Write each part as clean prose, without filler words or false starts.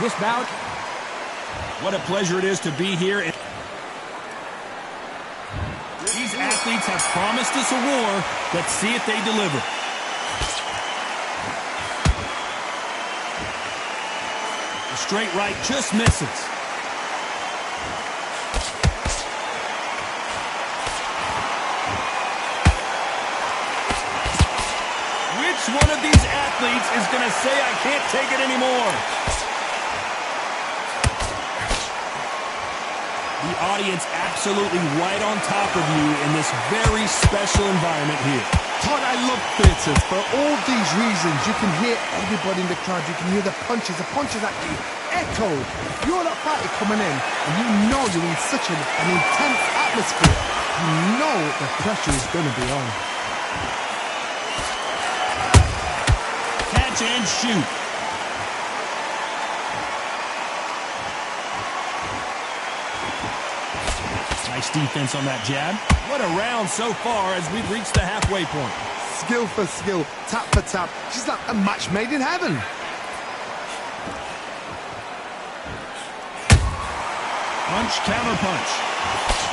This bout. What a pleasure it is to be here. These athletes have promised us a war. Let's see if they deliver. The straight right just misses. Which one of these athletes is going to say, I can't take it anymore? The audience absolutely right on top of you in this very special environment here. Todd, I love theatres. For all these reasons, you can hear everybody in the crowd. You can hear the punches actually echoed. You're that fighter coming in, and you know you're in such an intense atmosphere. You know the pressure is going to be on. Catch and shoot. Nice defense on that jab. What a round so far as we've reached the halfway point. Skill for skill, tap for tap. She's like a match made in heaven. Punch, counter punch.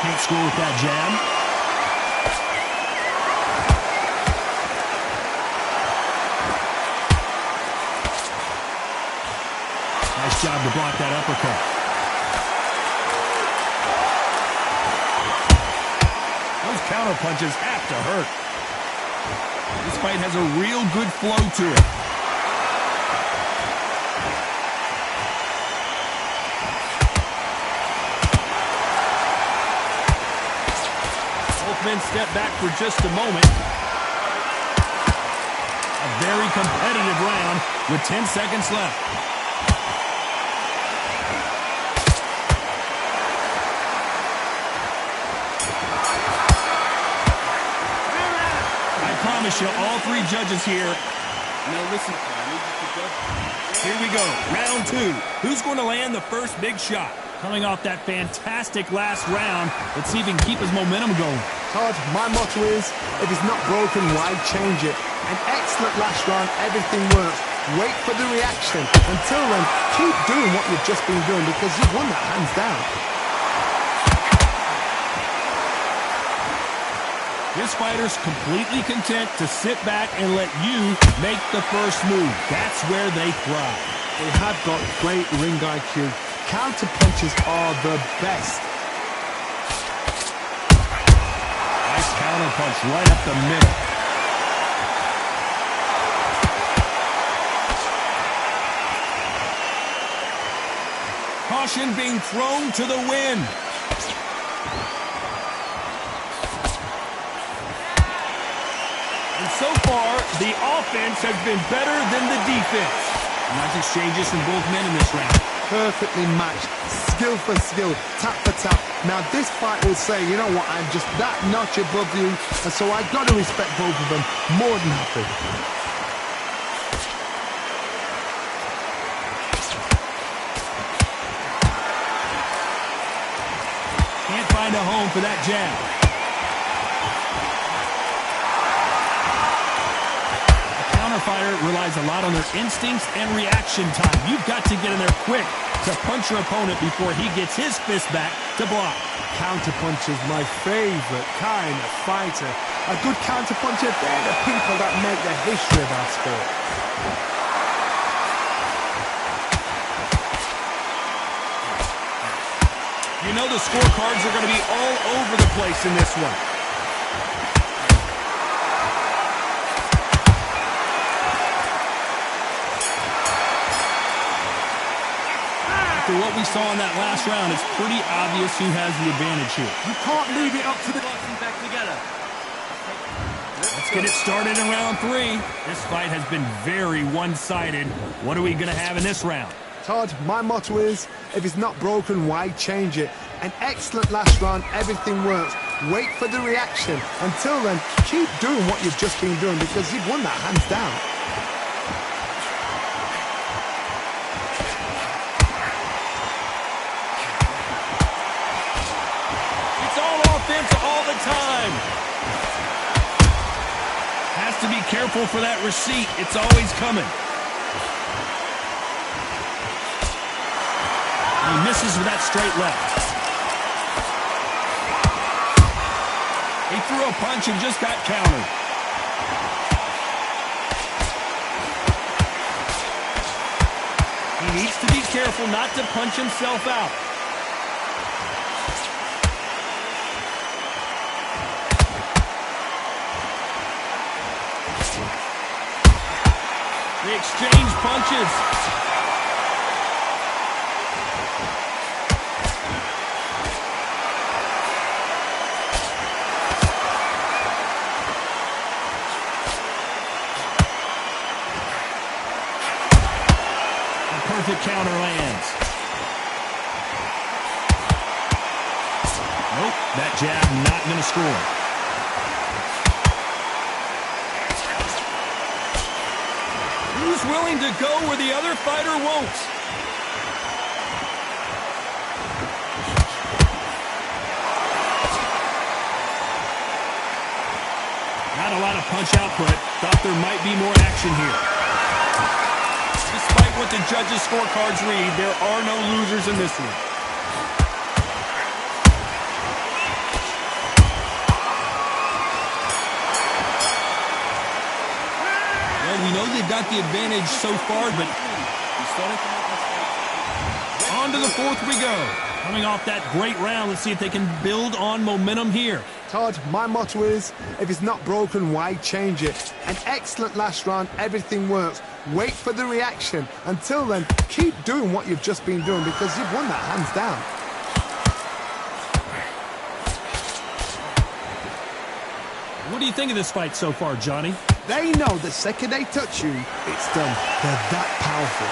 Can't score with that jab. Nice job to block that uppercut. Those counter punches have to hurt. This fight has a real good flow to it. Both men step back for just a moment. A very competitive round with 10 seconds left. You, all three judges here. Now listen, I need you to judge. Here we go, round two. Who's going to land the first big shot? Coming off that fantastic last round, let's see if he can keep his momentum going. Todd, my motto is, if it's not broken, why change it? An excellent last round, everything works. Wait for the reaction. Until then, keep doing what you've just been doing because you've won that hands down. This fighter's completely content to sit back and let you make the first move. That's where they thrive. They have got great ring IQ. Counter punches are the best. Nice counter punch right up the middle. Caution being thrown to the wind. And so far, the offense has been better than the defense. Nice exchanges from both men in this round. Perfectly matched, skill for skill, tap for tap. Now this fight will say, you know what, I'm just that notch above you, and so I got to respect both of them. More than happy. Can't find a home for that jab. Fighter relies a lot on their instincts and reaction time. You've got to get in there quick to punch your opponent before he gets his fist back to block. Counter punch is my favorite kind of fighter. A good counter puncher, they're the people that make the history of our sport. You know the scorecards are going to be all over the place in this one. What we saw in that last round, it's pretty obvious who has the advantage here. You can't leave it up to the... Back together. Let's get it started in round three. This fight has been very one-sided. What are we going to have in this round? Todd, my motto is, if it's not broken, why change it? An excellent last round, everything works. Wait for the reaction. Until then, keep doing what you've just been doing because you've won that hands down. All the time. Has to be careful for that receipt. It's always coming. He misses with that straight left. He threw a punch and just got countered. He needs to be careful not to punch himself out. They exchange punches. Perfect counter lands. Nope, that jab not going to score. Who's willing to go where the other fighter won't? Not a lot of punch output. Thought there might be more action here. Despite what the judges' scorecards read, there are no losers in this one. Well, we know they've got the advantage so far, but on to the fourth we go. Coming off that great round, let's see if they can build on momentum here. Todd, my motto is, if it's not broken, why change it? An excellent last round, everything works. Wait for the reaction. Until then, keep doing what you've just been doing because you've won that hands down. What do you think of this fight so far, Johnny? They know the second they touch you, it's done. They're that powerful.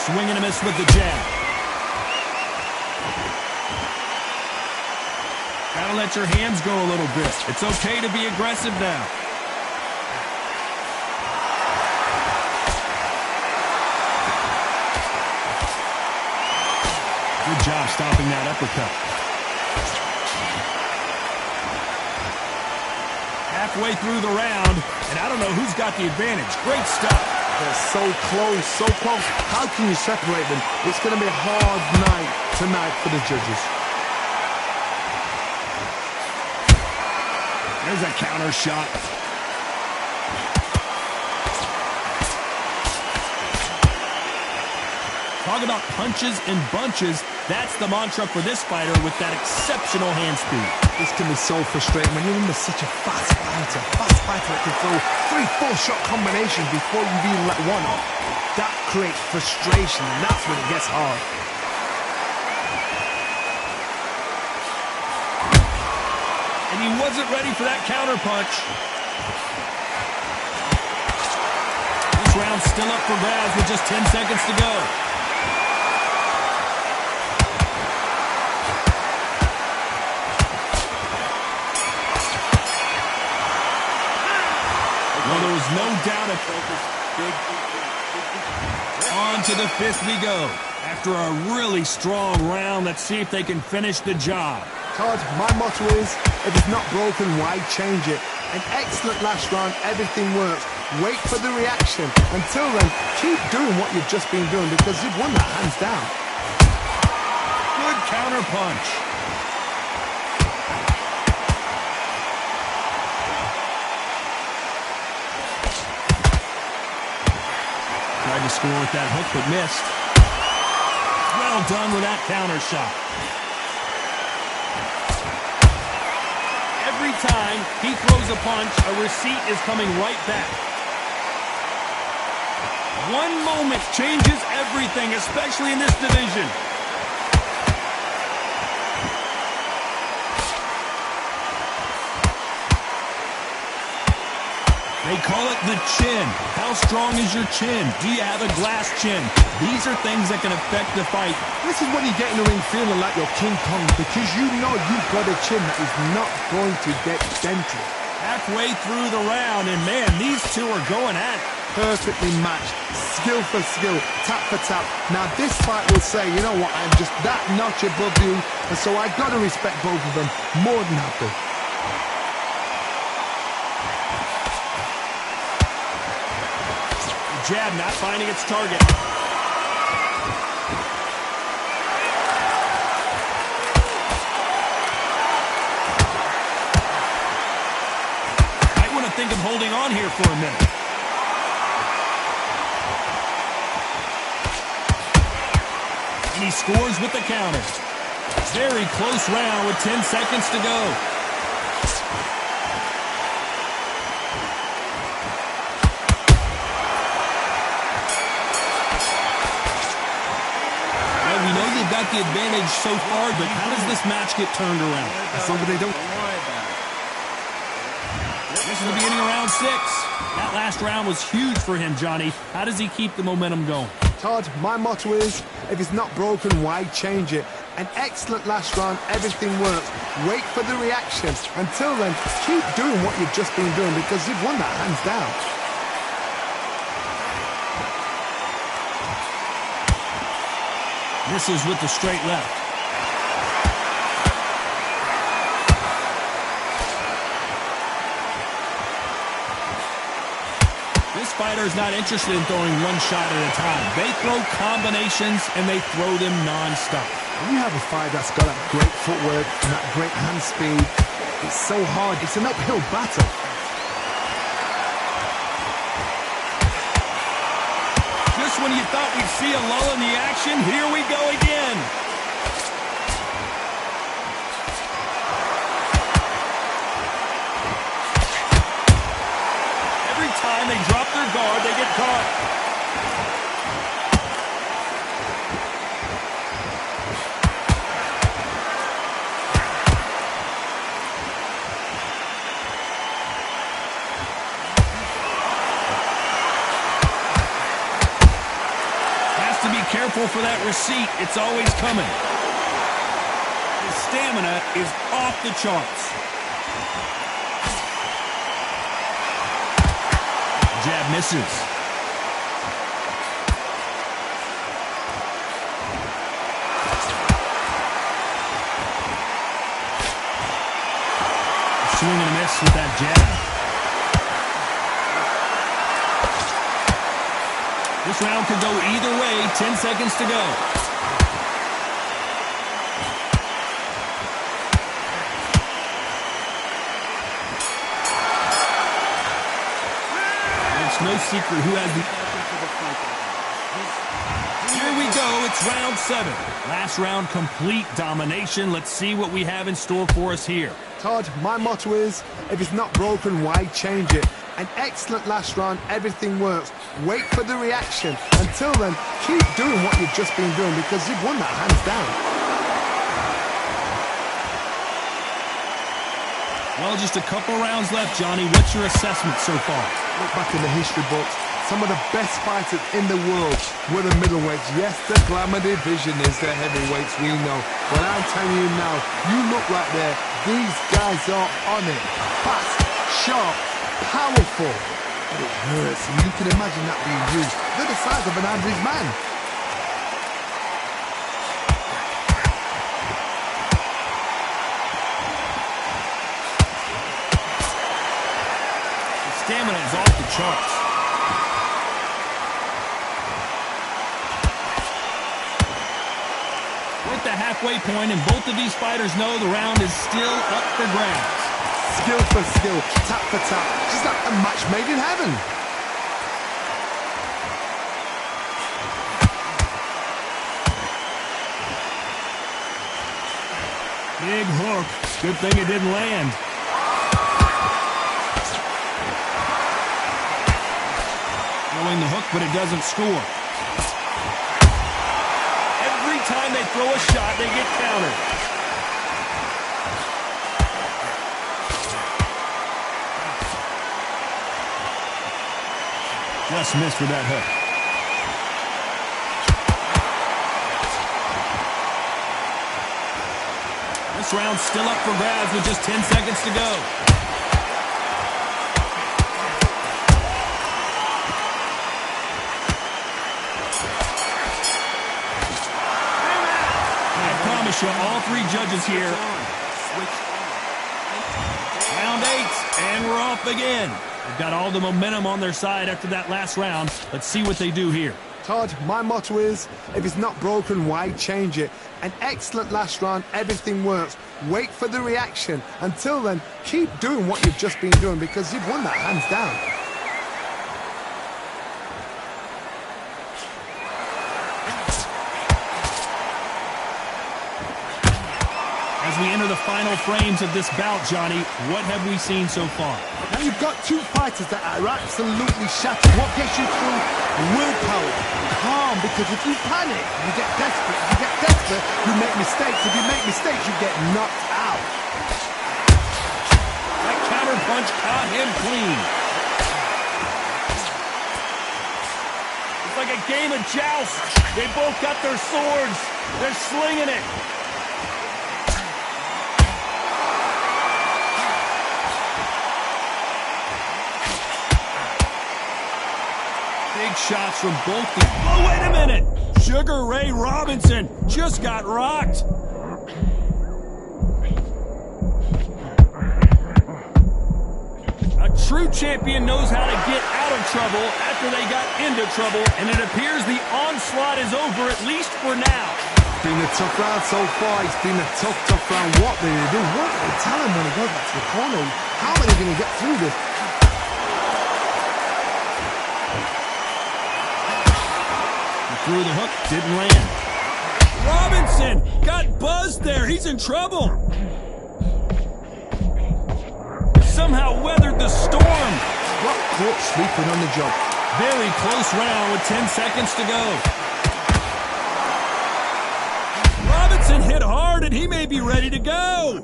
Swing and a miss with the jab. Gotta let your hands go a little bit. It's okay to be aggressive now. Good job stopping that uppercut. Halfway through the round, and I don't know who's got the advantage. Great stuff. They're so close, so close. How can you separate them? It's going to be a hard night tonight for the judges. There's a counter shot. Talk about punches and bunches. That's the mantra for this fighter with that exceptional hand speed. This can be so frustrating when you're under such a fast fighter that can throw 3-4 shot combinations before you even let one off. That creates frustration, and that's when it gets hard. And he wasn't ready for that counter punch. This round's still up for grabs with just 10 seconds to go. Well, there was no doubt of focus. On to the fifth we go. After a really strong round, let's see if they can finish the job. Todd, my motto is, if it's not broken, why change it? An excellent last round, everything works. Wait for the reaction. Until then, keep doing what you've just been doing because you've won that hands down. Good counter punch. Tried to score with that hook, but missed. Well done with that counter shot. Every time he throws a punch, a receipt is coming right back. One moment changes everything, especially in this division. They call it the chin. How strong is your chin? Do you have a glass chin? These are things that can affect the fight. This is when you get in the ring feeling like you're King Kong because you know you've got a chin that is not going to get dented. Halfway through the round, and man, these two are going at it. Perfectly matched, skill for skill, tap for tap. Now this fight will say, you know what, I'm just that notch above you, and so I got to respect both of them more than happy. Jab not finding its target. Might want to think of holding on here for a minute. And he scores with the counter. Very close round with 10 seconds to go. Well, we know they've got the advantage so far, but how does this match get turned around? Somebody don't worry about it. This is the beginning of round 6. That last round was huge for him, Johnny. How does he keep the momentum going? Todd, my motto is, if it's not broken, why change it? An excellent last round, everything works. Wait for the reaction. Until then, keep doing what you've just been doing because you've won that hands down. Misses with the straight left. This fighter is not interested in throwing one shot at a time. They throw combinations and they throw them non-stop. When you have a fight that's got that great footwork and that great hand speed, it's so hard. It's an uphill battle. Just when you thought we'd see a lull in the action, here we go again. Every time they drop their guard, they get caught. Careful for that receipt. It's always coming. His stamina is off the charts. Jab misses. Swing and a miss with that jab. This round could go either way. 10 seconds to go. It's no secret who has the... Here we go. It's round 7. Last round, complete domination. Let's see what we have in store for us here. Todd, my motto is, if it's not broken, why change it? An excellent last round, everything works. Wait for the reaction. Until then, keep doing what you've just been doing because you've won that hands down. Well, just a couple rounds left, Johnny. What's your assessment so far? Look back in the history books. Some of the best fighters in the world were the middleweights. Yes, the glamour division is the heavyweights, we know. But I'm telling you now, you look right there. These guys are on it. Fast, sharp, powerful. But it hurts, and you can imagine that being used. They're the size of an average man. The stamina is off the charts. We're at the halfway point, and both of these fighters know the round is still up for grabs. Skill for skill, tap for tap, just like a match made in heaven. Big hook. Good thing it didn't land. Throwing the hook, but it doesn't score. Every time they throw a shot, they get countered. Just missed with that hook. This round's still up for grabs with just 10 seconds to go. I promise you, all three judges here. Round 8, and we're off again. They've got all the momentum on their side after that last round. Let's see what they do here. Todd, my motto is, if it's not broken, why change it? An excellent last round, everything works. Wait for the reaction. Until then, keep doing what you've just been doing because you've won that hands down. As we enter the final frames of this bout, Johnny, what have we seen so far? Now you've got two fighters that are absolutely shattered. What gets you through? Willpower. Calm, because if you panic, you get desperate. If you get desperate, you make mistakes. If you make mistakes, you get knocked out. That counter punch caught him clean. It's like a game of joust. They both got their swords. They're slinging it. Big shots from both the... Oh, wait a minute! Sugar Ray Robinson just got rocked. A true champion knows how to get out of trouble after they got into trouble, and it appears the onslaught is over, at least for now. It's been a tough round so far. It's been a tough round. What they do? What they tell him when he goes back to the corner? How are they going to get through this? Through the hook, didn't land. Robinson got buzzed there. He's in trouble. Somehow weathered the storm. Got caught sleeping on the job. Very close round with 10 seconds to go. Robinson hit hard and he may be ready to go.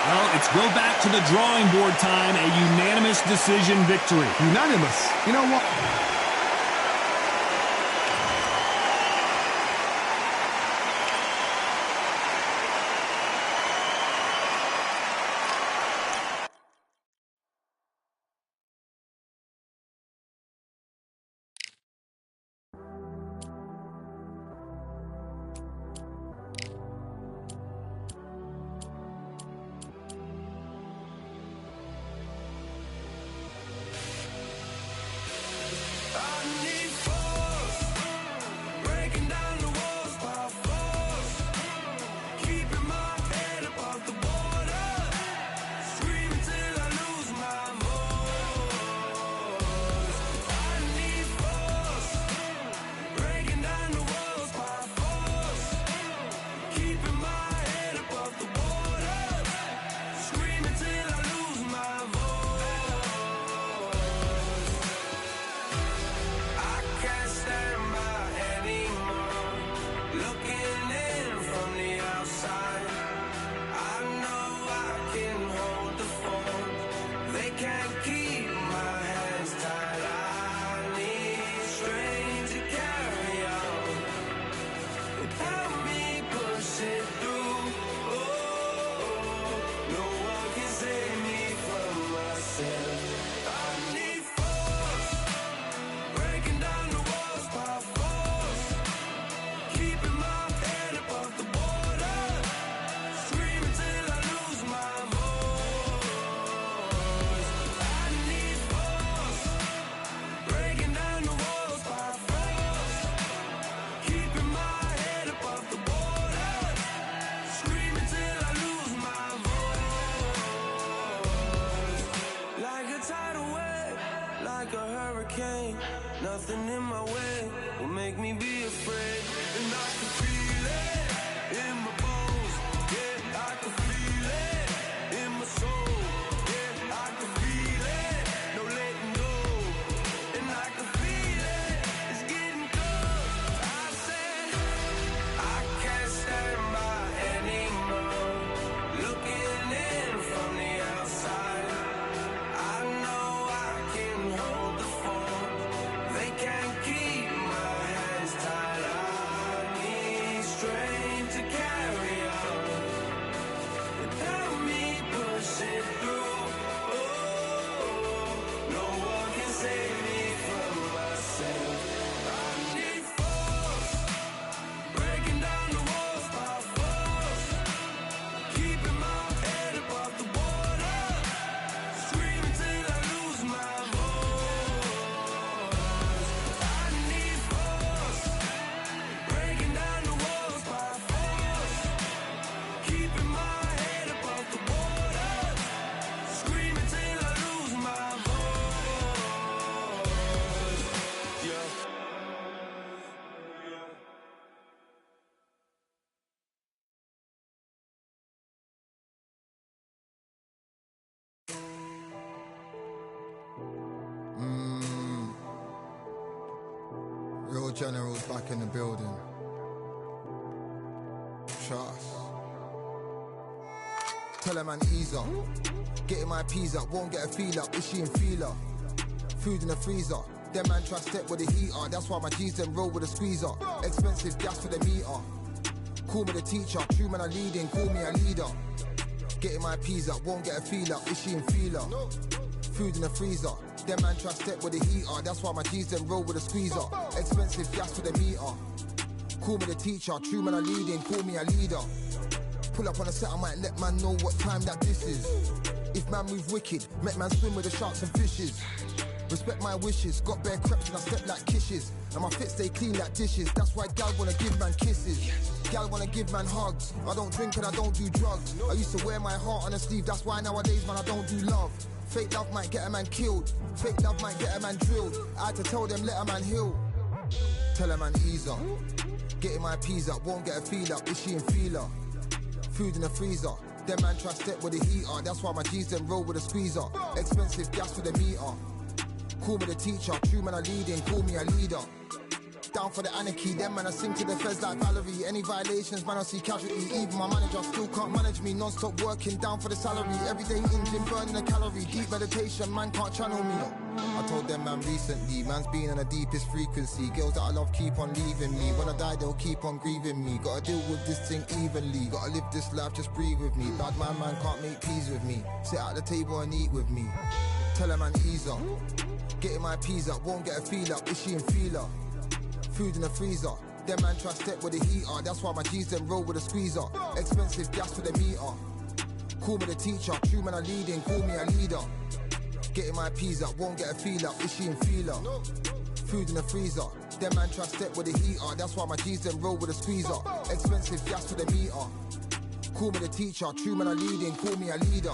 Well, it's go back to the drawing board time, a unanimous decision victory. Unanimous. You know what? General's back in the building. Trust. Tell a man ease up. Getting my peas up, won't get a feel up. Is she in feeler? Food in the freezer. Them man try step with the heater. That's why my G's them roll with a squeezer. Expensive gas for the meter. Call me the teacher. True man I leading, call me a leader. Getting my peas up, won't get a feel up. Is she in feeler? Food in the freezer. Them man try step with the heater. That's why my G's them roll with a squeezer. Expensive gas for the meter. Call me the teacher. True man I leading, call me a leader. Pull up on a set, I might let man know what time that this is. If man move wicked, make man swim with the sharks and fishes. Respect my wishes, got bare creps and I step like kisses. And my fit stay clean like dishes. That's why gal wanna give man kisses. Gal wanna give man hugs. I don't drink and I don't do drugs. I used to wear my heart on a sleeve. That's why nowadays man I don't do love. Fake love might get a man killed. Fake love might get a man drilled. I had to tell them let a man heal. Tell a man ease up. Getting my peas up, won't get a feel up. Is she in feeler? Food in the freezer. Them man try step with the heater. That's why my G's them roll with a squeezer. Expensive gas for the meter. Call me the teacher. True man I leading, call me a leader. Down for the anarchy. Them man I sing to the feds like Valerie. Any violations man I see casualty. Even my manager still can't manage me. Non-stop working down for the salary. Everyday in gym burning a calorie. Deep meditation man can't channel me. I told them man recently, man's been on the deepest frequency. Girls that I love keep on leaving me. When I die they'll keep on grieving me. Gotta deal with this thing evenly. Gotta live this life, just breathe with me. Bad man can't make peace with me. Sit at the table and eat with me. Tell a man ease up. Getting my peas up, won't get a feel up. Is she in feeler? Food in the freezer. Them man try step with the heater. That's why my G's them roll with a squeezer. Expensive gas for the meter. Call me the teacher. True man I leading, call me a leader. Getting my peas up, won't get a feel up. Is she in feeler? Food in the freezer. Them man try step with the heater. That's why my G's them roll with a squeezer. Expensive gas for the meter. Call me the teacher. True man I leading, call me a leader.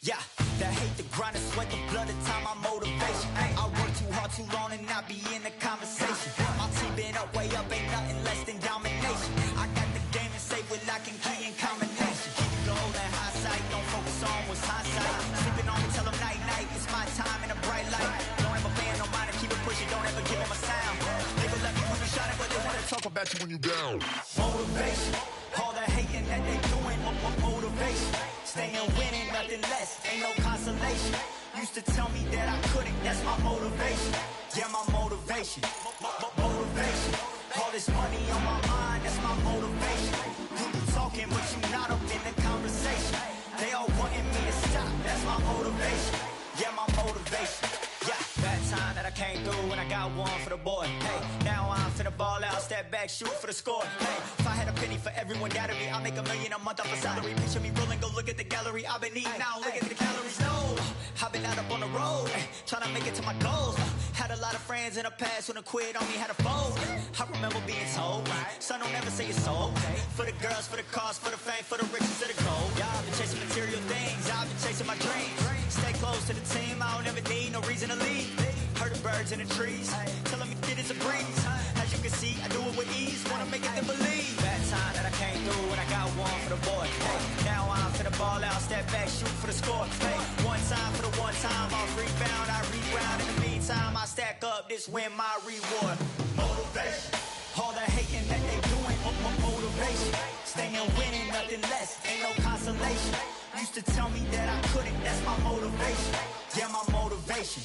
Yeah, that hate, the grind, the sweat, the blood, the time, my motivation. I work too hard, too long, and not be in the conversation. My team been up, way up, ain't nothing less than domination. I got the game and say with lock and key and combination. Keep the goal in high sight, don't focus on what's hindsight. Sleeping on me, tell them night, night, it's my time in a bright light. Don't ever band, no mind, keep it pushing, don't ever give them a sound. They gon' let me when you shining, but they wanna talk about you when you down. Motivation, all the hating that they doing, motivation. Staying winning, nothing less, ain't no consolation. Used to tell me that I couldn't, that's my motivation. Yeah, my motivation, motivation. All this money on my mind, that's my motivation. You talking, but you not up in the conversation. They all wanting me to stop, that's my motivation. Yeah, my motivation. Yeah, that time that I came through and I got one for the boy. Hey, now I'm finna ball out, step back, shoot for the score. Hey, if I had a penny for everyone that'd be, I'll make $1 million a month off a salary. Picture me rolling, go look at the gallery. I've been eating now, look at the calories. No, I've been out up on the road, trying to make it to my goals. Had a lot of friends in the past when I quit on me, had a fold. I remember being told, son, don't ever say it's so. For the girls, for the cars, for the fame, for the riches, for the gold. Yeah, I've been chasing material things, I've been chasing my dreams. Stay close to the team, I don't ever need no reason to leave. Heard the birds in the trees, telling me it is a breeze. As you can see, I do it with ease, wanna make it them believe. That time that I came through and I got one for the boy. Hey, now I'm finna ball out, step back, shoot for the score. Hey, one time for the one time, I'll rebound, I reround. In the meantime, I stack up, this win my reward. Motivation, all the hating that they doing, motivation. Staying winning, nothing less, ain't no consolation. Used to tell me that I couldn't, that's my motivation. Yeah, my motivation.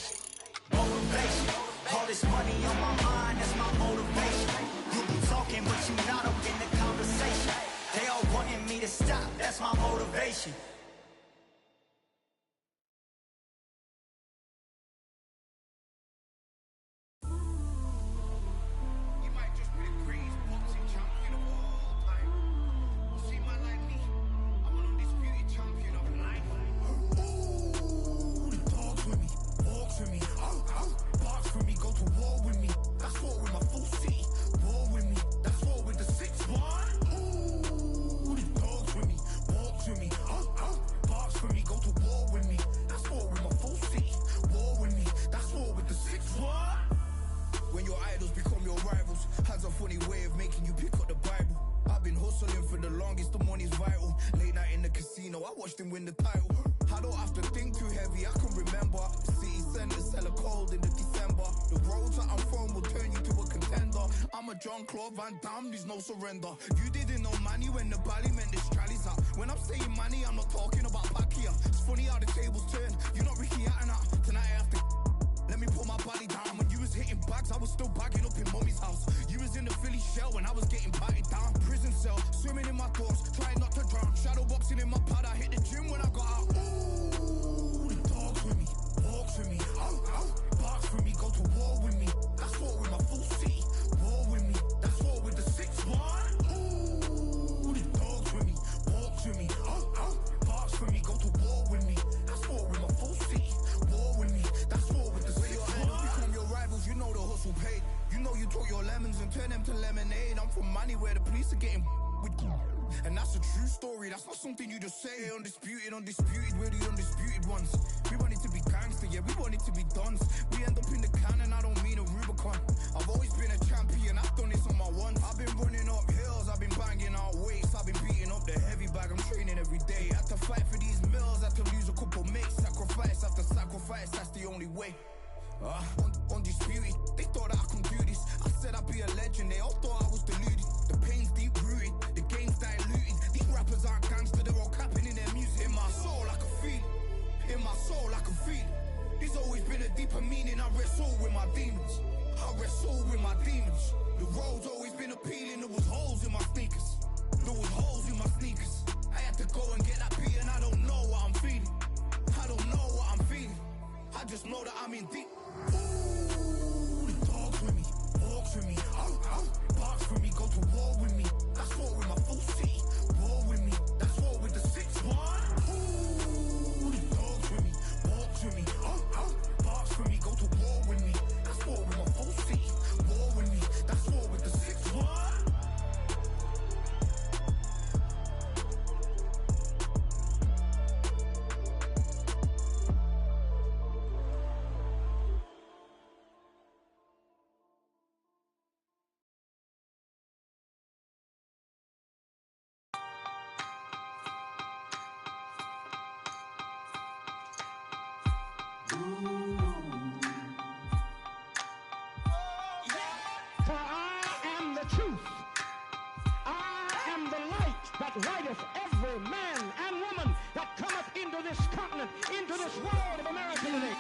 Motivation, all this money on my mind, that's my motivation. You be talking, but you not up in the conversation. They all wanting me to stop, that's my motivation. You might just be the greatest boxing champion of all time. You see, man like me, I'm an undisputed champion of life. Ooh, the dogs with me, walks with me, barks with me, go to war with me. That's war with my full city. War with me, that's war with the 6-1. Ooh, the dogs with me, walks with me, can you pick up the Bible? I've been hustling for the longest, the money's vital. Late night in the casino, I watched him win the title. I don't have to think too heavy, I can remember. The city centers hella cold in the December. The roads that I'm from will turn you to a contender. I'm a Jean-Claude Van Damme, there's no surrender. You didn't know money when the bally meant this trallies up. When I'm saying money, I'm not talking about Pacquiao. It's funny how the tables turn, you're not Ricky Hatton. Tonight I have to let me put my body down. When you was hitting bags, I was still bagging up in mommy's house. You was in the Philly shell when I was getting batted down. Prison cell, swimming in my thoughts, trying not to drown. Shadow boxing in my pad, I hit the gym when I got out. Ooh, the dogs with me, walks with me, barks with me, go to war with me. That's war with my full city, war with me. That's war with the 6-1. Ooh, the dogs with me, walks with me, barks with me, go to war with me. That's war with my full city, war with me. That's war with the 6-1. Become your rivals, you know the hustle paid. You know you took your lemons and turn them to lemonade. I'm from money where the police are getting with. And that's a true story, that's not something you just say. Undisputed, undisputed, we're the undisputed ones. We want it to be gangster, yeah, we want it to be dons. We end up in the can and I don't mean a Rubicon. I've always been a champion, I've done this on my one. I've been running up hills, I've been banging out weights. I've been beating up the heavy bag, I'm training every day. Had to fight for these mills, had to lose a couple mates. Sacrifice after sacrifice, that's the only way. Undisputed, they thought that I could do this. I said I'd be a legend, they all thought I was deluded. The pain's deep rooted, the game's diluted. These rappers aren't gangster, they're all capping in their music. In my soul I can feel it, in my soul I can feel it. There's always been a deeper meaning, I wrestle with my demons. I wrestle with my demons. The road's always been appealing, there was holes in my sneakers. There was holes in my sneakers. I had to go and get that beat and I don't know what I'm feeling. I don't know what I'm feeling. I just know that I'm in deep. Ooh, the dogs with me, walks with me, barks with me, go to war with me. That's war with my full city, war with me. That's war with the 6-1. Ooh, the dogs with me, walks with me, barks with me, go to war with me. That's war with my full city, war with me. That's war with the 6-1. For I am the truth. I am the light that lighteth every man and woman that cometh into this continent, into this world of America today.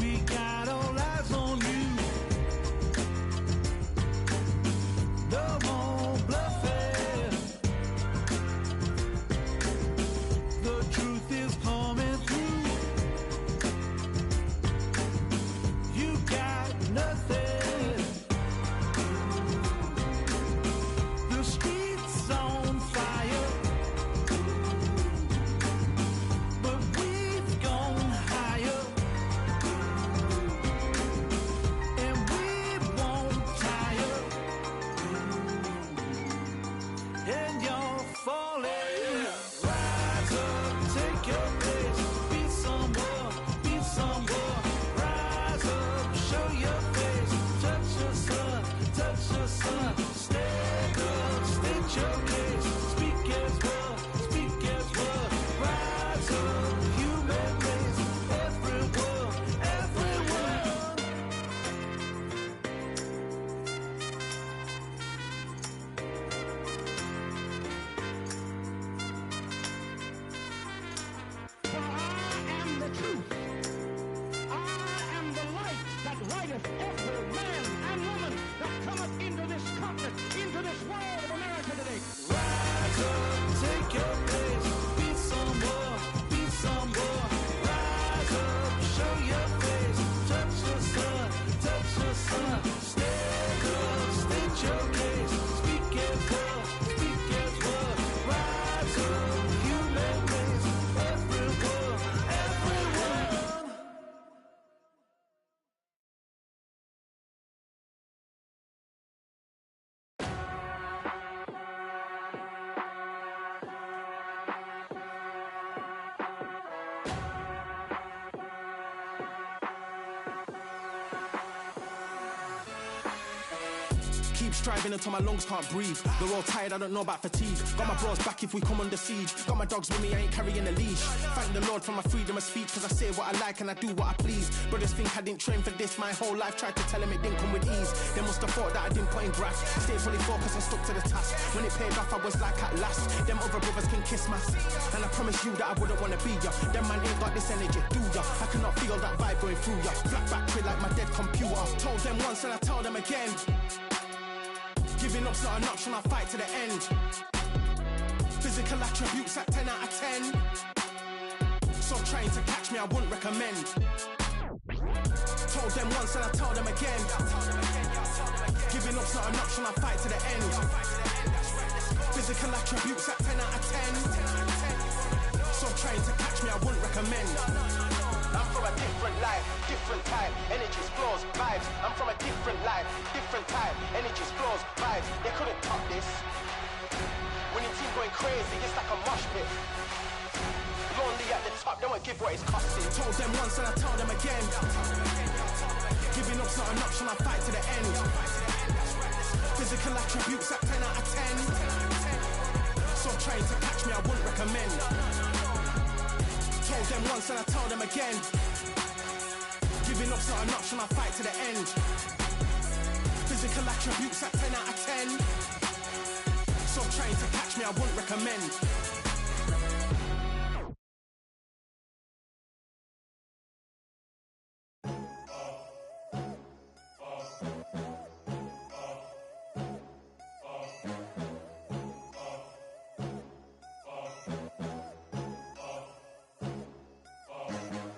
We got all eyes on you. No Keep striving until my lungs can't breathe. They're all tired, I don't know about fatigue. Got my bros back if we come under siege. Got my dogs with me, I ain't carrying a leash. Thank the Lord for my freedom of speech, cause I say what I like and I do what I please. Brothers think I didn't train for this my whole life. Tried to tell them it didn't come with ease. They must have thought that I didn't put in graft. Stayed fully focused and stuck to the task. When it paid off, I was like at last. Them other brothers can kiss my ass. And I promise you that I wouldn't wanna be ya. Them man ain't got this energy, do ya? I cannot feel that vibe going through ya. Flat battery like my dead computer. Told them once and I tell them again. Giving up's not an option, I fight to the end. Physical attributes at 10 out of 10. So trying to catch me, I wouldn't recommend. Told them once and I tell them again. Giving up's not an option, I fight to the end. Physical attributes at 10 out of 10. So trying to catch me, I wouldn't recommend. I'm from a different life, different time. Energies, flows, vibes. I'm from a different life, different time. Energies, flows, vibes. They couldn't top this. Winning team going crazy, it's like a mosh pit. Lonely at the top, don't give what it's costing. Told them once and I tell them again. Giving up's not an option, I fight to the end. Physical attributes at 10 out of 10. So trying to catch me, I wouldn't recommend. Told them once and I tell them again. Giving up's not an option, I fight to the end. Physical attributes at 10 out of 10. So trying to catch me, I wouldn't recommend.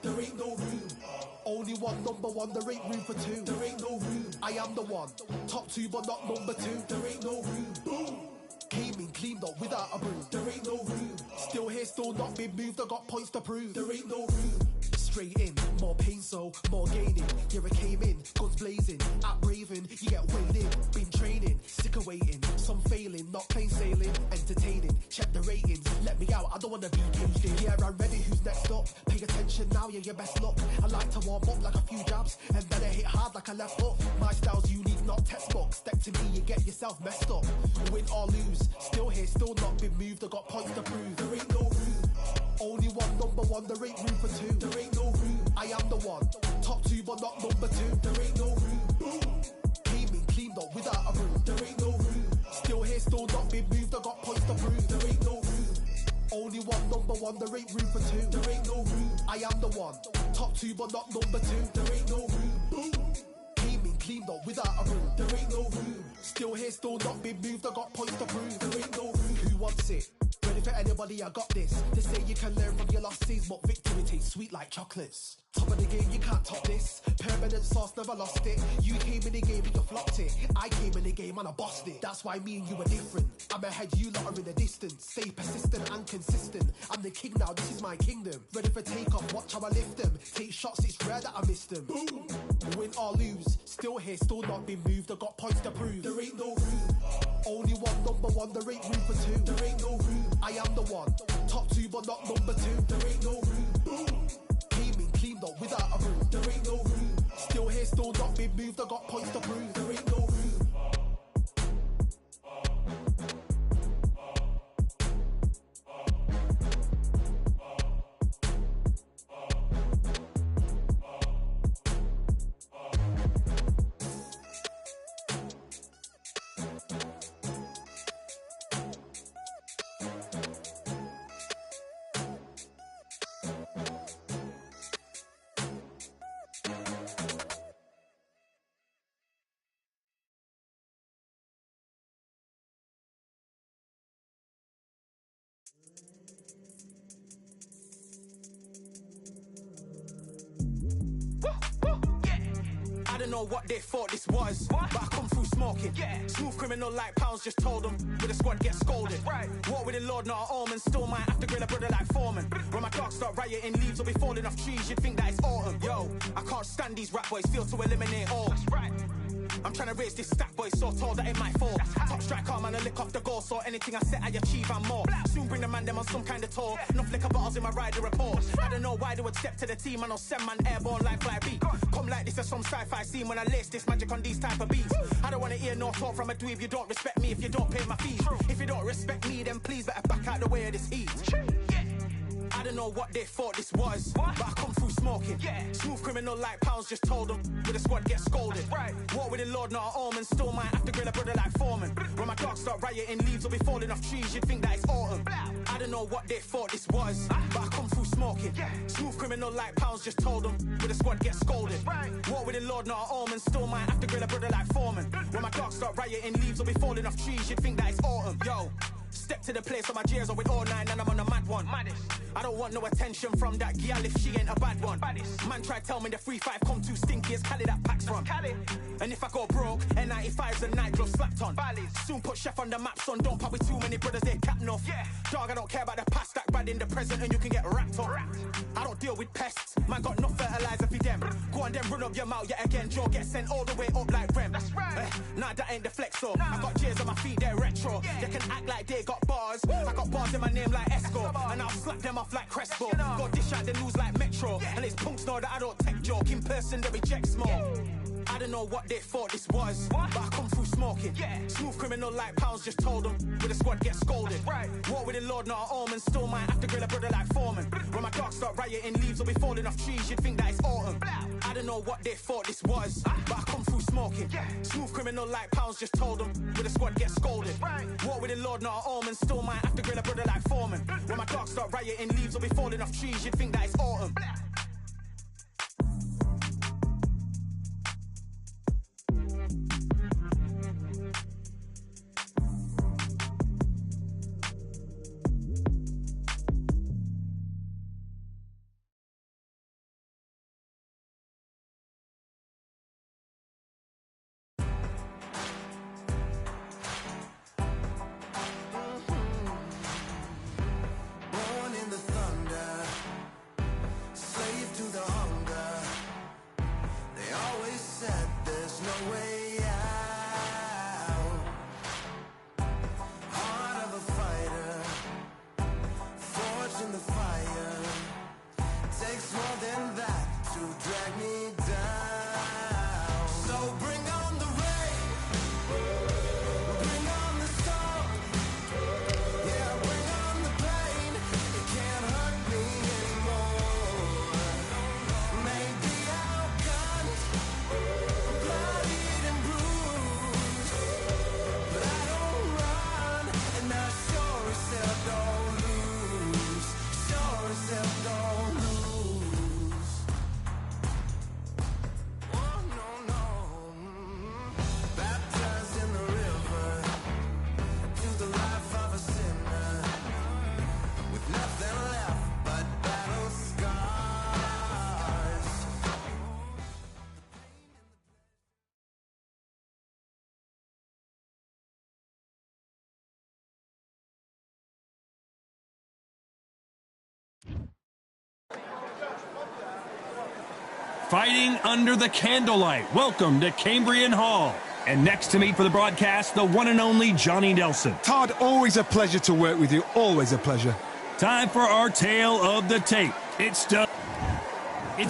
There ain't no room. Only one, number one, there ain't room for two. There ain't no room. I am the one. Top two, but not number two. There ain't no room. Boom. Came in, cleaned up without a broom. There ain't no room. Still here, still not been moved. I got points to prove. There ain't no room. Straight in, more pain, so more gaining. Yeah, I came in, guns blazing. At Raven, you get weighed in. Been training, sick of waiting. Some failing, not plain sailing. Entertaining, check the ratings. Let me out, I don't wanna be caged in. Yeah, I'm ready, who's next up? Pay attention now, yeah, your best luck. I like to warm up like a few jabs, and then I hit hard like a left hook. My style's unique, not textbook. Step to me, you get yourself messed up. Win or lose, still here, still not been moved. I got points to prove. There ain't no room. Only one, number one, there ain't room for two. There ain't no room. I am the one. Top two, but not number two. There ain't no room. Boom. Came in, cleaned up without a broom. There ain't no room. Still here, still not been moved. I got points to prove. There ain't no room. Only one, number one, there ain't room for two. There ain't no room. I am the one. Top two, but not number two. There ain't no room. Boom. Came in, cleaned up without a broom. There ain't no room. Still here, still not been moved. I got points to prove. There ain't no room. Who wants it? Ready for anybody, I got this. They say you can learn from your losses, but victory tastes sweet like chocolates. Top of the game, you can't top this. Permanent sauce, never lost it. You came in the game and you flopped it. I came in the game and I bossed it. That's why me and you are different. I'm ahead, you lot are in the distance. Stay persistent and consistent. I'm the king now, this is my kingdom. Ready for takeoff, watch how I lift them. Take shots, it's rare that I miss them. Boom. Win or lose, still here, still not been moved. I got points to prove. There ain't no room. Only one, number one, there ain't room for two. There ain't no room. I am the one. Top two, but not number two. There ain't no room. Boom. Came in, cleaned up without a broom. There ain't no room. Still here, still not been moved. I got points to prove. There ain't no room. I don't know what they thought this was, but I come through smoking. Smooth criminal like pounds, just told them with the squad get scolded. Walk with the Lord, not an omen. Still might have to grill a brother like Foreman. When my dogs start rioting, leaves will be falling off trees. You'd think that it's autumn. Yo, I can't stand these rap boys, feel to eliminate all. I'm trying to raise this stat boy so tall that it might fall. Top striker, man, I lick off the goal, so anything I set, I achieve and more. Soon bring the man them on some kind of tour. No flicker bottles in my rider report. I don't know why they would step to the team, and I'll send man airborne like fly beat. Come like this as some sci-fi scene when I lace this magic on these type of beats. I don't want to hear no talk from a dweeb. You don't respect me if you don't pay my fees. If you don't respect me, then please better back out the way of this heat. I don't know what they thought this was, but I come through smoking. Smooth criminal like pounds, just told them with the squad get scolded. War with the Lord, not an omen. Still might have to grill a brother like Foreman. When my dogs start rioting, leaves will be falling off trees. You'd think that it's autumn. I don't know what they thought this was, but I come through smoking. Smooth criminal like pounds, just told them with the squad get scolded. War with the Lord, not an omen. Still might have to grill a brother like Foreman. When my dogs start rioting, leaves will be falling off trees. You'd think that it's autumn. Yo. Step to the place on my jeers are with all nine and I'm on a mad one. I don't want no attention from that gal if she ain't a bad one. Man try tell me the 3-5 come too stinky as Cali that packs from. And if I go broke, N95's a nightglove slapped on. Soon put chef on the map, son. Don't pop with too many brothers, they cap enough. Dog, I don't care about the past, that bad in the present and you can get wrapped up. I don't deal with pests, man got no fertilizer for them. Go on then run up your mouth yet again. Joe get sent all the way up like Rem. Nah, that ain't the flex so. I got jeers on my feet, they're retro. They can act like they got bars. I got bars in my name like Esco, and I'll slap them off like Crespo. Go dish out the news like Metro, and it's punks know that I don't tech joke. In person, they reject smoke. I don't know what they thought this was, but I come through smoking. Smooth criminal like pounds, just told them with the squad get scolded. War with the Lord, not an omen. Still might have to grill a brother like Foreman. When my dogs start rioting, leaves will be falling off trees. You'd think that it's autumn. I don't know what they thought this was, but I come through smoking. Smooth criminal like pounds, just told them with the squad get scolded. War with the Lord, not an omen. Still might have to grill a brother like Foreman. When my dogs start rioting, leaves will be falling off trees. You'd think that it's autumn. Fighting under the candlelight. Welcome to Cambrian Hall. And next to me for the broadcast, the one and only Johnny Nelson. Todd, always a pleasure to work with you. Always a pleasure. Time for our tale of the tape. It's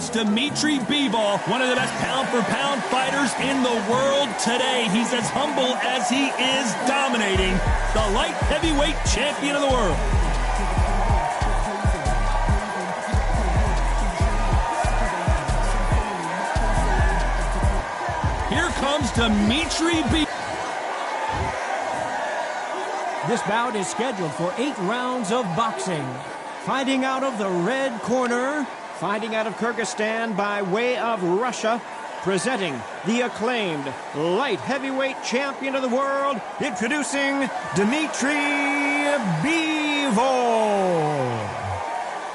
Dimitri Bivol, one of the best pound-for-pound fighters in the world today. He's as humble as he is dominating, the light heavyweight champion of the world. Here comes Dimitri Bivol. This bout is scheduled for 8 rounds of boxing. Fighting out of the red corner, fighting out of Kyrgyzstan by way of Russia, presenting the acclaimed light heavyweight champion of the world, introducing Dimitri Bivol.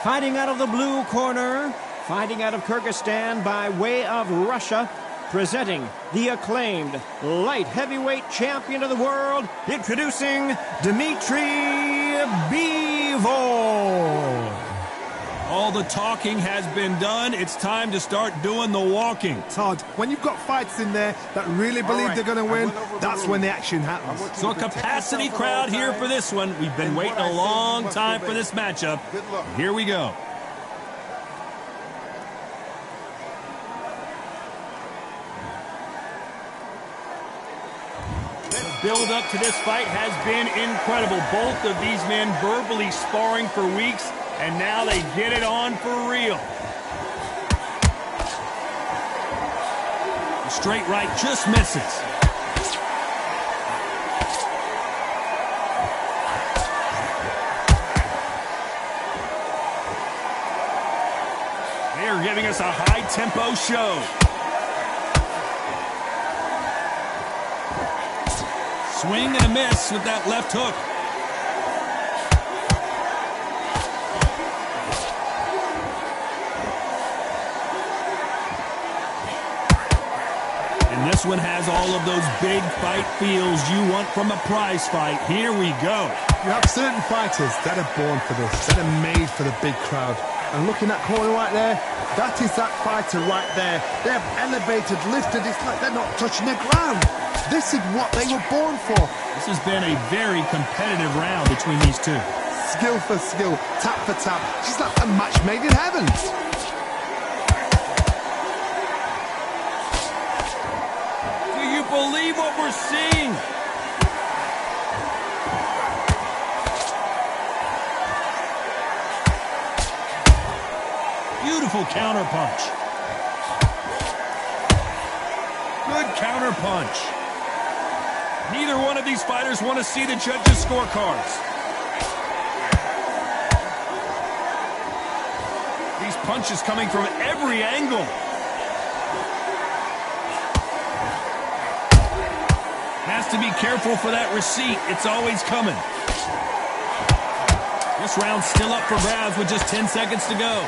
Fighting out of the blue corner, fighting out of Kyrgyzstan by way of Russia, presenting the acclaimed light heavyweight champion of the world, introducing Dimitri Bivol. All the talking has been done. It's time to start doing the walking. Todd, when you've got fighters in there that really believe they're going to win, that's when the action happens. So a capacity crowd here for this one. We've been waiting a long time for this matchup. Here we go. Build up to this fight has been incredible. Both of these men verbally sparring for weeks, and now they get it on for real. The straight right just misses. They are giving us a high-tempo show. Swing and a miss with that left hook. And this one has all of those big fight feels you want from a prize fight. Here we go. You have certain fighters that are born for this, that are made for the big crowd. And looking at that corner right there, that is that fighter right there. They're elevated, lifted, it's like they're not touching the ground. This is what they were born for. This has been a very competitive round between these two. Skill for skill, tap for tap. She's like a match made in heaven. Do you believe what we're seeing? Beautiful counter punch. Good counter punch. Neither one of these fighters want to see the judges' scorecards. These punches coming from every angle. Has to be careful for that receipt. It's always coming. This round's still up for grabs with just 10 seconds to go.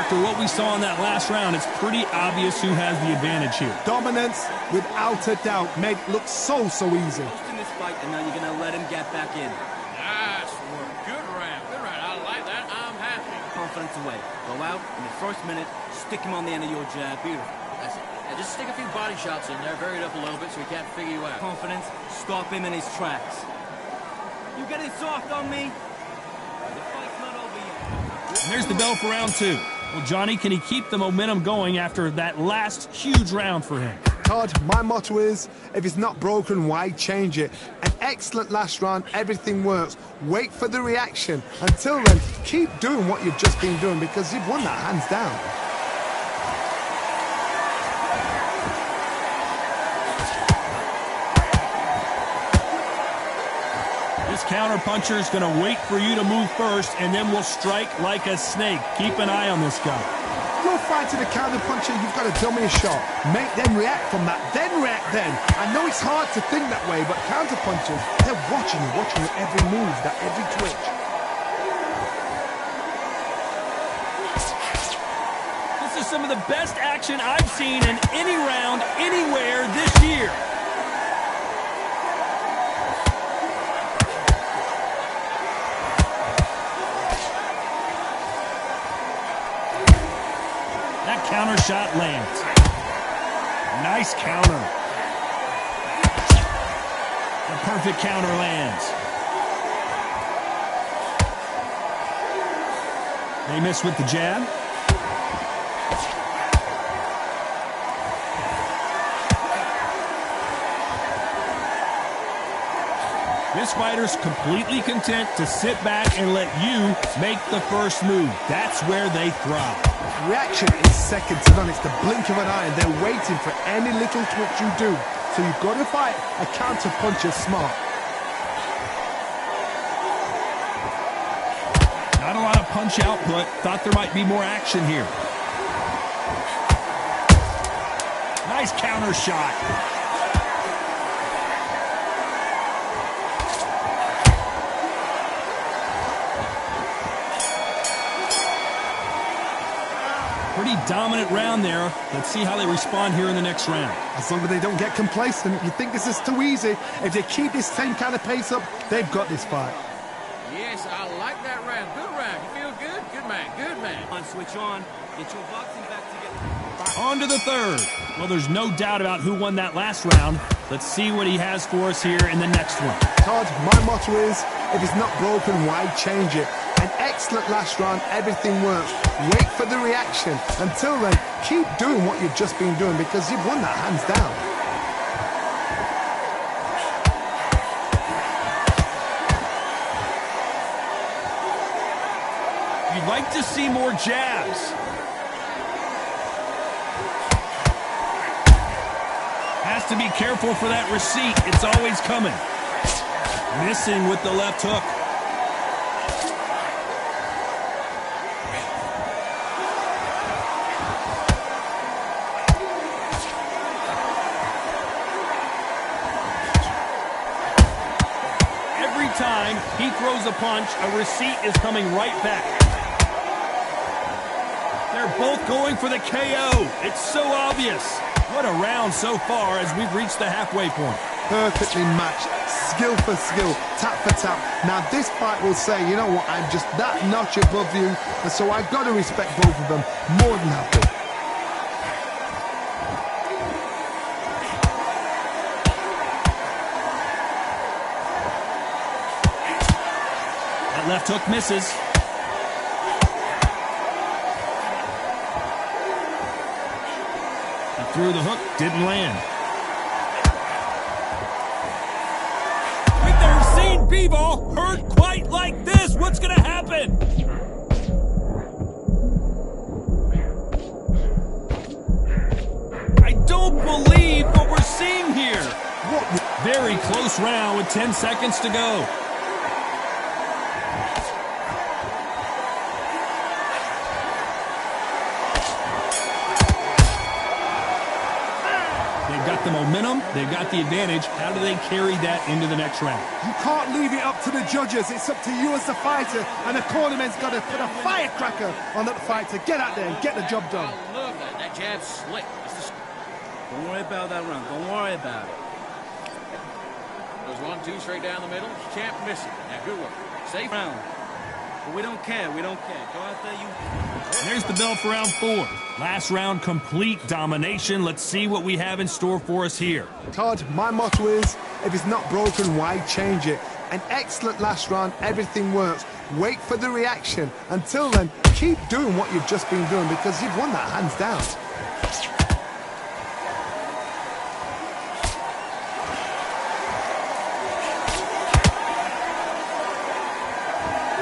After what we saw in that last round, it's pretty obvious who has the advantage here. Dominance, without a doubt, made it look so easy. Lost in this fight, and now you're going to let him get back in. Nice work. Good round. Good round. I like that. I'm happy. Confidence away. Go out in the first minute, stick him on the end of your jab. Beautiful. That's it. Yeah, just stick a few body shots in there, vary it up a little bit so we can't figure you out. Confidence, stop him in his tracks. You getting soft on me? The fight's not over yet. And there's the bell for round two. Well, Johnny, can he keep the momentum going after that last huge round for him? Todd, my motto is, if it's not broken, why change it? An excellent last round, everything works. Wait for the reaction. Until then, keep doing what you've just been doing because you've won that hands down. This counter-puncher is going to wait for you to move first, and then will strike like a snake. Keep an eye on this guy. You're fighting a counter-puncher, you've got to dummy a shot. Make them react from that, then react then. I know it's hard to think that way, but counter-punchers, they're watching you every move, that every twitch. This is some of the best action I've seen in any round, anywhere this year. Counter shot lands. Nice counter. The perfect counter lands. They miss with the jab. This fighter's completely content to sit back and let you make the first move. That's where they thrive. Reaction is second to none. It's the blink of an eye, and they're waiting for any little twitch you do. So you've got to fight a counter-puncher smart. Not a lot of punch output. Thought there might be more action here. Nice counter shot. Pretty dominant round there. Let's see how they respond here in the next round. As long as they don't get complacent, you think this is too easy. If they keep this same kind of pace up, they've got this fight. Yes, I like that round. Good round. You feel good? Good man. Good man. Switch on. Get your boxing back together. On to the third. Well, there's no doubt about who won that last round. Let's see what he has for us here in the next one. Todd, my motto is, if it's not broken, why change it? An excellent last round, everything works. Wait for the reaction. Until then, keep doing what you've just been doing because you've won that hands down. You'd like to see more jabs. Has to be careful for that receipt. It's always coming. Missing with the left hook. Every time he throws a punch, a receipt is coming right back. They're both going for the KO. It's so obvious. What a round so far as we've reached the halfway point. Perfectly matched, skill for skill, tap for tap. Now this fight will say, you know what, I'm just that notch above you, and so I've got to respect both of them more than happy. That left hook misses. He threw the hook, didn't land. We've never seen B-ball hurt quite like this. What's going to happen? I don't believe what we're seeing here. Very close round with 10 seconds to go. The momentum, they've got the advantage. How do they carry that into the next round? You can't leave it up to the judges. It's up to you as the fighter, and the cornerman's got to put a firecracker on that fighter. Get out there and get the job done. I love that. That jab's slick. Don't worry about that round. Don't worry about it. Goes 1-2 straight down the middle. You can't miss it. Now, good work. Safe round. But we don't care. We don't care. Go out there, you... There's the bell for round 4. Last round, complete domination. Let's see what we have in store for us here. Todd, my motto is, if it's not broken, why change it? An excellent last round, everything works. Wait for the reaction. Until then, keep doing what you've just been doing because you've won that hands down.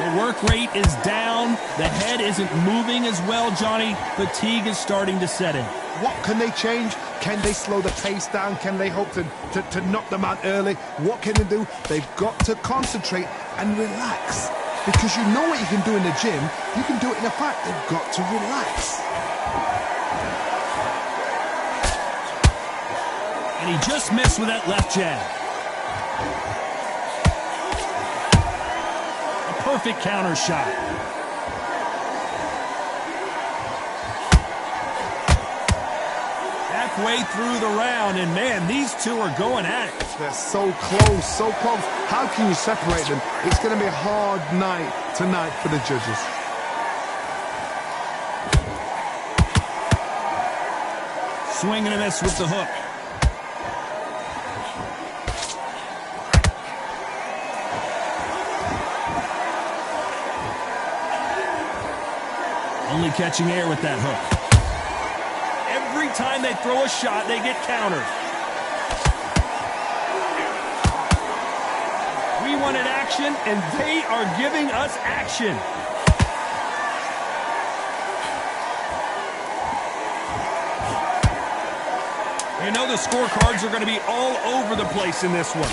The work rate is down. The head isn't moving as well, Johnny. Fatigue is starting to set in. What can they change? Can they slow the pace down? Can they hope to knock them out early? What can they do? They've got to concentrate and relax. Because you know what you can do in the gym, you can do it in a fight. They've got to relax. And he just missed with that left jab. Perfect counter shot. Halfway through the round, and man, these two are going at it. They're so close, so close. How can you separate them? It's going to be a hard night tonight for the judges. Swing and a miss with the hook. Only catching air with that hook. Every time they throw a shot, they get countered. We wanted action, and they are giving us action. You know the scorecards are going to be all over the place in this one.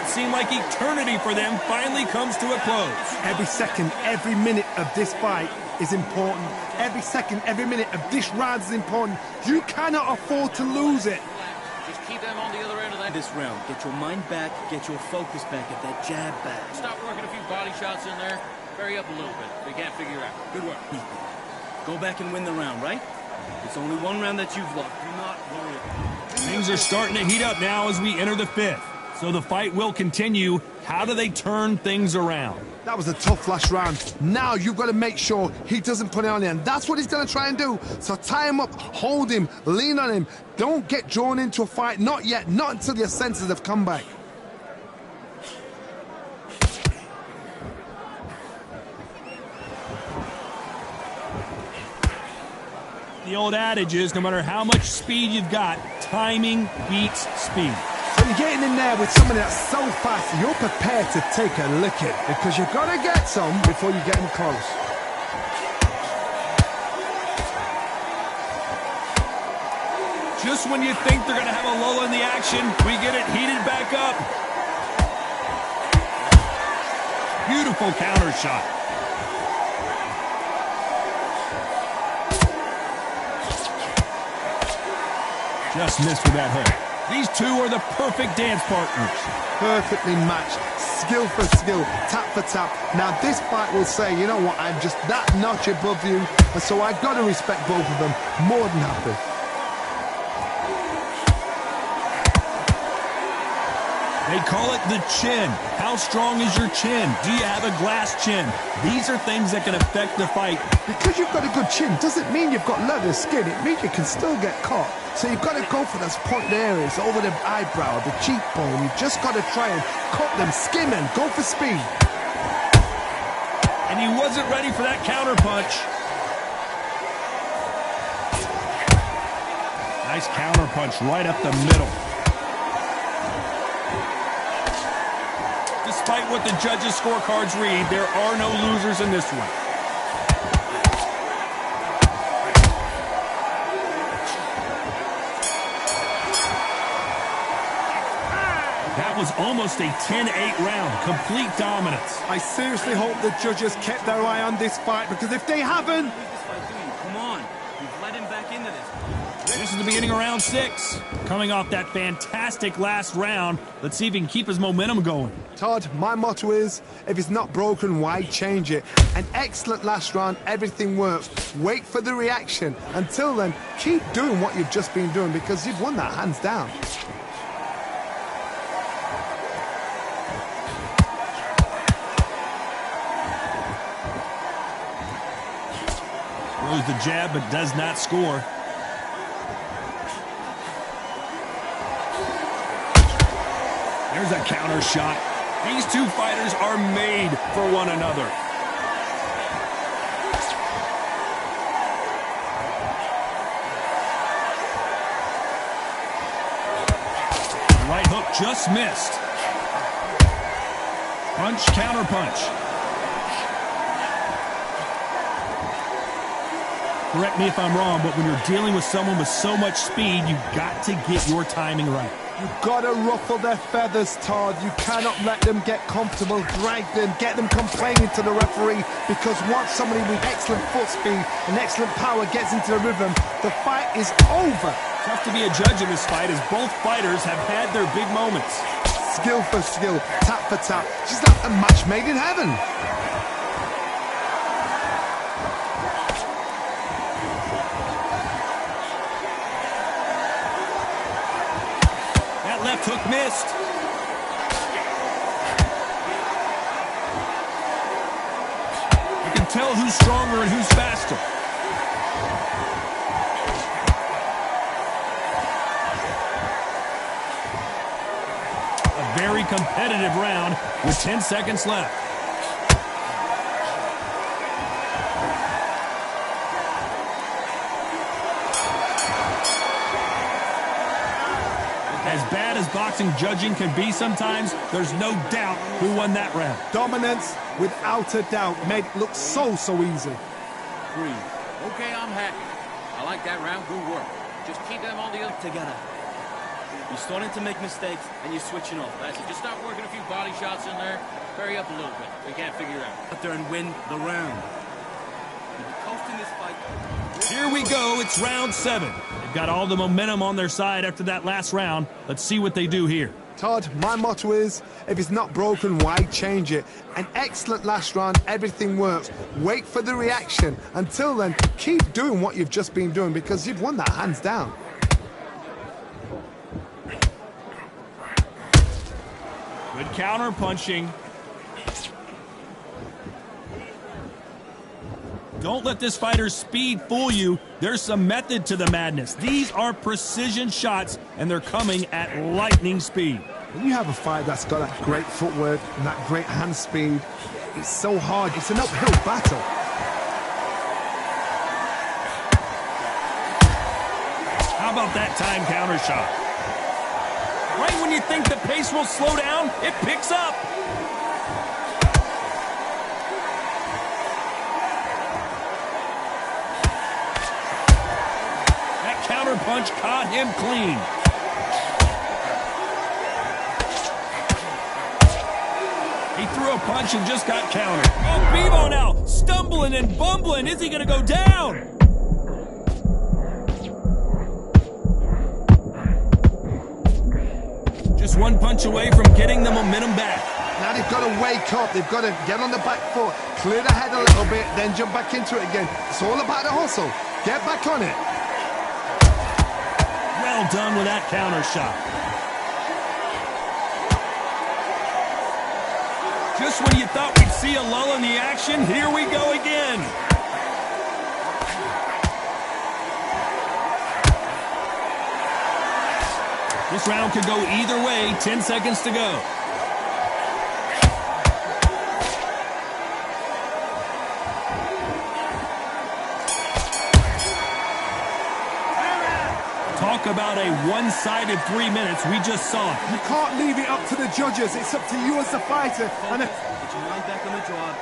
Seemed like eternity for them finally comes to a close. Every second, every minute of this fight is important. Every second, every minute of this round is important. You cannot afford to lose it. Just keep them on the other end of the that? This round, get your mind back, get your focus back, get that jab back. Stop working a few body shots in there. Hurry up a little bit. We can't figure out. Good work. Go back and win the round, right? It's only one round that you've lost. Do not worry. Things are starting to heat up now as we enter the fifth. So the fight will continue. How do they turn things around? That was a tough last round. Now you've got to make sure he doesn't put it on you, and that's what he's going to try and do. So tie him up, hold him, lean on him. Don't get drawn into a fight. Not yet. Not until your senses have come back. The old adage is no matter how much speed you've got, timing beats speed. So you're getting in there with somebody that's so fast, you're prepared to take a licking because you've got to get some before you get him close. Just when you think they're going to have a lull in the action, we get it heated back up. Beautiful counter shot. Just missed with that hook. These two are the perfect dance partners. Perfectly matched, skill for skill, tap for tap. Now this fight will say, you know what, I'm just that notch above you, and so I've got to respect both of them more than happy. They call it the chin. How strong is your chin? Do you have a glass chin? These are things that can affect the fight. Because you've got a good chin doesn't mean you've got leather skin. It means you can still get caught. So you've got to go for those pointed areas, over the eyebrow, the cheekbone. You've just got to try and cut them, skim them, go for speed. And he wasn't ready for that counter punch. Nice counter punch right up the middle. Despite what the judges' scorecards read, there are no losers in this one. That was almost a 10-8 round, complete dominance. I seriously hope the judges kept their eye on this fight, because if they haven't... Come on, you've let him back into this. This is the beginning of round 6. Coming off that fantastic last round, let's see if he can keep his momentum going. Todd, my motto is, if it's not broken, why change it? An excellent last round, everything works. Wait for the reaction. Until then, keep doing what you've just been doing, because you've won that hands down. Throws the jab, but does not score. There's a counter shot. These two fighters are made for one another. Right hook just missed. Punch, counter punch. Correct me if I'm wrong, but when you're dealing with someone with so much speed, you've got to get your timing right. You've got to ruffle their feathers, Todd. You cannot let them get comfortable, drag them, get them complaining to the referee, because once somebody with excellent foot speed and excellent power gets into the rhythm, the fight is over. Tough to be a judge in this fight, as both fighters have had their big moments. Skill for skill, tap for tap. She's like a match made in heaven. Left hook missed. You can tell who's stronger and who's faster. A very competitive round with 10 seconds left. As bad as boxing judging can be sometimes, there's no doubt who won that round. Dominance, without a doubt, made it look so easy. Breathe. Okay, I'm happy. I like that round. Good work. Just keep them on the other together. You're starting to make mistakes, and you're switching off. That's it. Just start working a few body shots in there. Hurry up a little bit. We can't figure it out. Out there and win the round. Coasting this fight. Here we go. It's round 7. They've got all the momentum on their side after that last round. Let's see what they do here. Todd, my motto is, if it's not broken, why change it? An excellent last round, everything works. Wait for the reaction. Until then, keep doing what you've just been doing because you've won that hands down. Good counter punching. Don't let this fighter's speed fool you. There's some method to the madness. These are precision shots, and they're coming at lightning speed. When you have a fight that's got that great footwork and that great hand speed, it's so hard. It's an uphill battle. How about that time counter shot? Right when you think the pace will slow down, it picks up. That counter punch caught him clean. He threw a punch and just got countered. Oh, Bebo now, stumbling and bumbling. Is he going to go down? Just one punch away from getting the momentum back. Now they've got to wake up. They've got to get on the back foot, clear the head a little bit, then jump back into it again. It's all about the hustle. Get back on it. Well done with that counter shot. Just when you thought we'd see a lull in the action, here we go again. This round could go either way. 10 seconds to go. Talk about a one-sided 3 minutes. We just saw it. You can't leave it up to the judges. It's up to you as the fighter. Get your mind back on the job.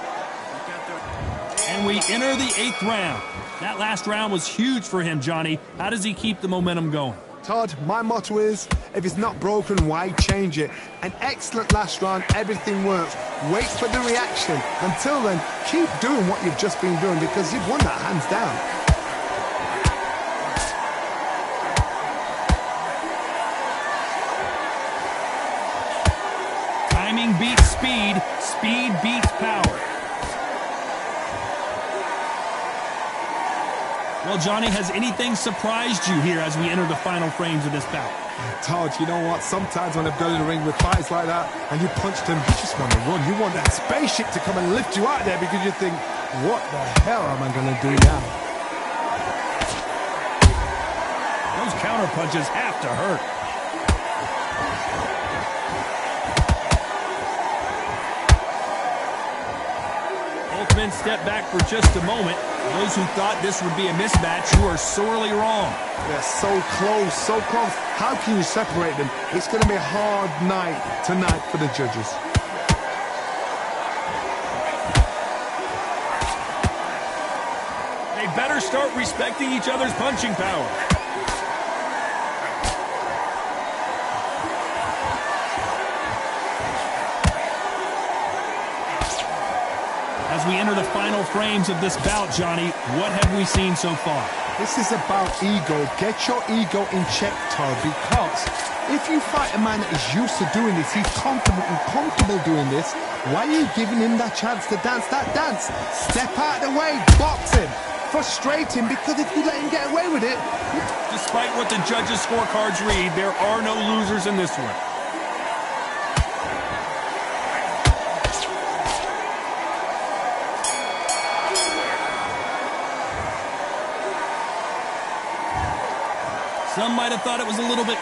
And we enter the 8th round. That last round was huge for him, Johnny. How does he keep the momentum going? Todd, my motto is, if it's not broken, why change it? An excellent last round, everything works. Wait for the reaction. Until then, keep doing what you've just been doing because you've won that hands down. Timing beats speed. Speed beats power. Well, Johnny, has anything surprised you here as we enter the final frames of this bout? Todd, you know what? Sometimes when I've gone in the ring with fights like that and you punched him, you just want to run. You want that spaceship to come and lift you out there because you think, what the hell am I going to do now? Those counter punches have to hurt. Both men step back for just a moment. Those who thought this would be a mismatch, you are sorely wrong. They're so close, so close. How can you separate them? It's going to be a hard night tonight for the judges. They better start respecting each other's punching power. As we enter the final frames of this bout, Johnny, what have we seen so far? This is about ego. Get your ego in check, Todd, because if you fight a man that is used to doing this, he's confident and comfortable doing this, why are you giving him that chance to dance that dance? Step out of the way, box him, frustrate him, because if you let him get away with it... Despite what the judges' scorecards read, there are no losers in this one. Some might have thought it was a little bit